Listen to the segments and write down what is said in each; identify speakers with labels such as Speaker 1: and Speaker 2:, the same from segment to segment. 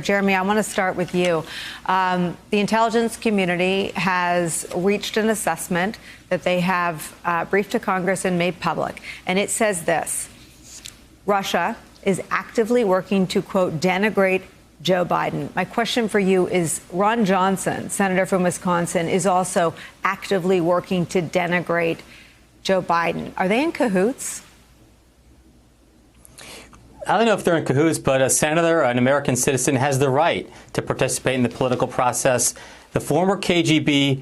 Speaker 1: Jeremy, I want to start with you. The intelligence community has reached an assessment that they have briefed to Congress and made public. And it says this: Russia is actively working to, quote, denigrate Joe Biden. My question for you is, Ron Johnson, senator from Wisconsin, is also actively working to denigrate Joe Biden. Are they in cahoots?
Speaker 2: I don't know if they're in cahoots, but a senator, an American citizen, has the right to participate in the political process. The former KGB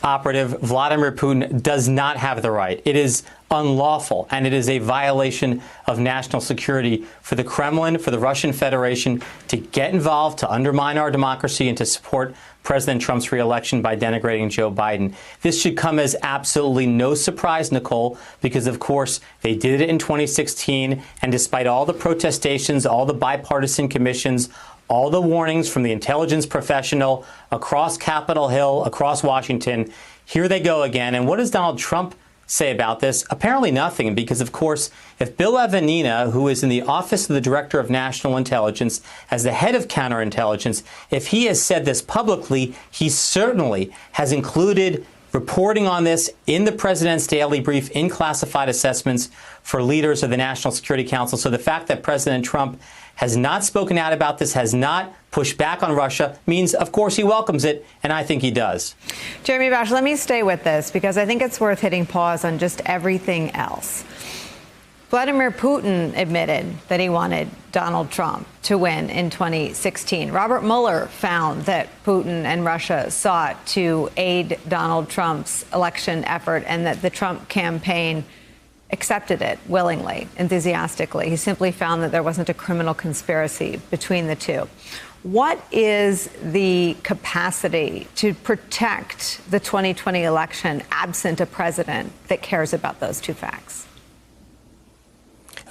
Speaker 2: operative, Vladimir Putin, does not have the right. It is unlawful, and it is a violation of national security for the Kremlin, for the Russian Federation, to get involved, to undermine our democracy, and to support President Trump's reelection by denigrating Joe Biden. This should come as absolutely no surprise, Nicole, because, of course, they did it in 2016, and despite all the protestations, all the bipartisan commissions, all the warnings from the intelligence professional across Capitol Hill, across Washington, here they go again. And what does Donald Trump say about this? Apparently nothing, because, of course, if Bill Evanina, who is in the Office of the Director of National Intelligence, as the head of counterintelligence, if he has said this publicly, he certainly has included reporting on this in the president's daily brief in classified assessments for leaders of the National Security Council. So the fact that President Trump has not spoken out about this, has not pushed back on Russia, means, of course, he welcomes it, and I think he does.
Speaker 1: Jeremy Bosch, let me stay with this, because I think it's worth hitting pause on just everything else. Vladimir Putin admitted that he wanted Donald Trump to win in 2016. Robert Mueller found that Putin and Russia sought to aid Donald Trump's election effort, and that the Trump campaign accepted it willingly, enthusiastically. He simply found that there wasn't a criminal conspiracy between the two. What is the capacity to protect the 2020 election absent a president that cares about those two facts?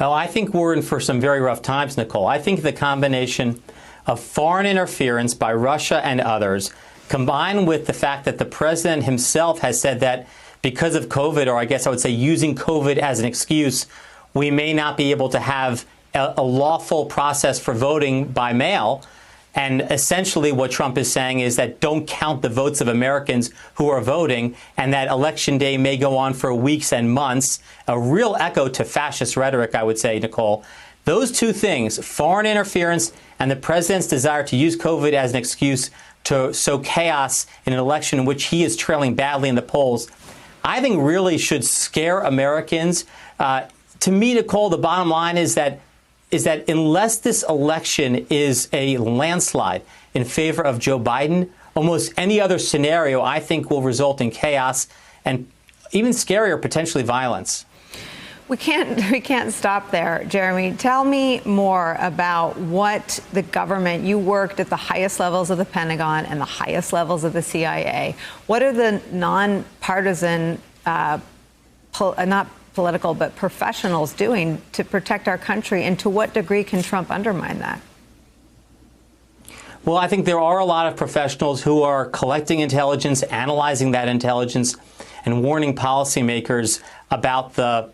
Speaker 2: Oh, I think we're in for some very rough times, Nicole. I think the combination of foreign interference by Russia and others, combined with the fact that the president himself has said that because of COVID, or I guess I would say using COVID as an excuse, we may not be able to have a lawful process for voting by mail. And essentially what Trump is saying is that don't count the votes of Americans who are voting, and that election day may go on for weeks and months. A real echo to fascist rhetoric, I would say, Nicole. Those two things, foreign interference and the president's desire to use COVID as an excuse to sow chaos in an election in which he is trailing badly in the polls, I think really should scare Americans. To me, Nicole, the bottom line is that unless this election is a landslide in favor of Joe Biden, almost any other scenario, I think, will result in chaos and even scarier, potentially violence.
Speaker 1: We can't stop there, Jeremy. Tell me more about what the government, you worked at the highest levels of the Pentagon and the highest levels of the CIA. What are the nonpartisan, not political, but professionals doing to protect our country, and to what degree can Trump undermine that?
Speaker 2: Well, I think there are a lot of professionals who are collecting intelligence, analyzing that intelligence, and warning policymakers about the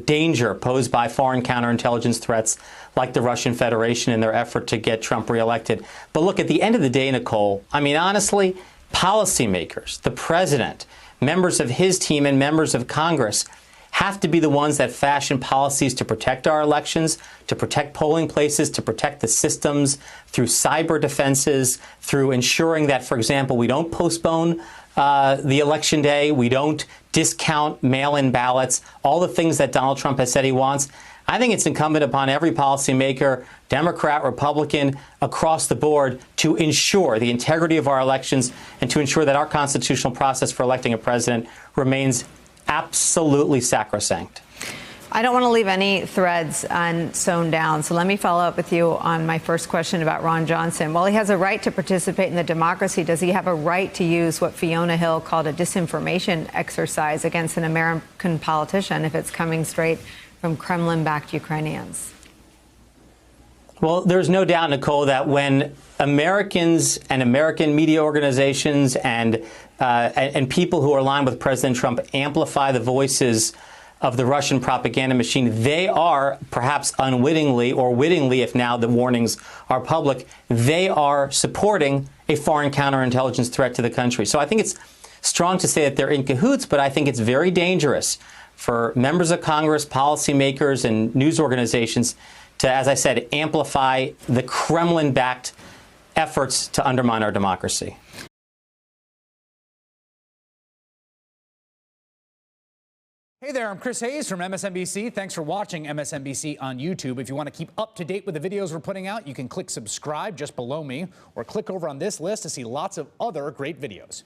Speaker 2: danger posed by foreign counterintelligence threats like the Russian Federation in their effort to get Trump reelected. But look, at the end of the day, Nicole, I mean, honestly, policymakers, the president, members of his team, and members of Congress have to be the ones that fashion policies to protect our elections, to protect polling places, to protect the systems through cyber defenses, through ensuring that, for example, we don't postpone the election day, we don't discount mail-in ballots, all the things that Donald Trump has said he wants. I think it's incumbent upon every policymaker, Democrat, Republican, across the board, to ensure the integrity of our elections and to ensure that our constitutional process for electing a president remains absolutely sacrosanct.
Speaker 1: I don't want to leave any threads unsewn down, so let me follow up with you on my first question about Ron Johnson. While he has a right to participate in the democracy, does he have a right to use what Fiona Hill called a disinformation exercise against an American politician if it's coming straight from Kremlin-backed Ukrainians?
Speaker 2: Well, there's no doubt, Nicole, that when Americans and American media organizations and people who are aligned with President Trump amplify the voices of the Russian propaganda machine. They are, perhaps unwittingly or wittingly, if now the warnings are public, they are supporting a foreign counterintelligence threat to the country. So I think it's strong to say that they're in cahoots, but I think it's very dangerous for members of Congress, policymakers, and news organizations to, as I said, amplify the Kremlin-backed efforts to undermine our democracy.
Speaker 3: Hey there, I'm Chris Hayes from MSNBC. Thanks for watching MSNBC on YouTube. If you want to keep up to date with the videos we're putting out, you can click subscribe just below me or click over on this list to see lots of other great videos.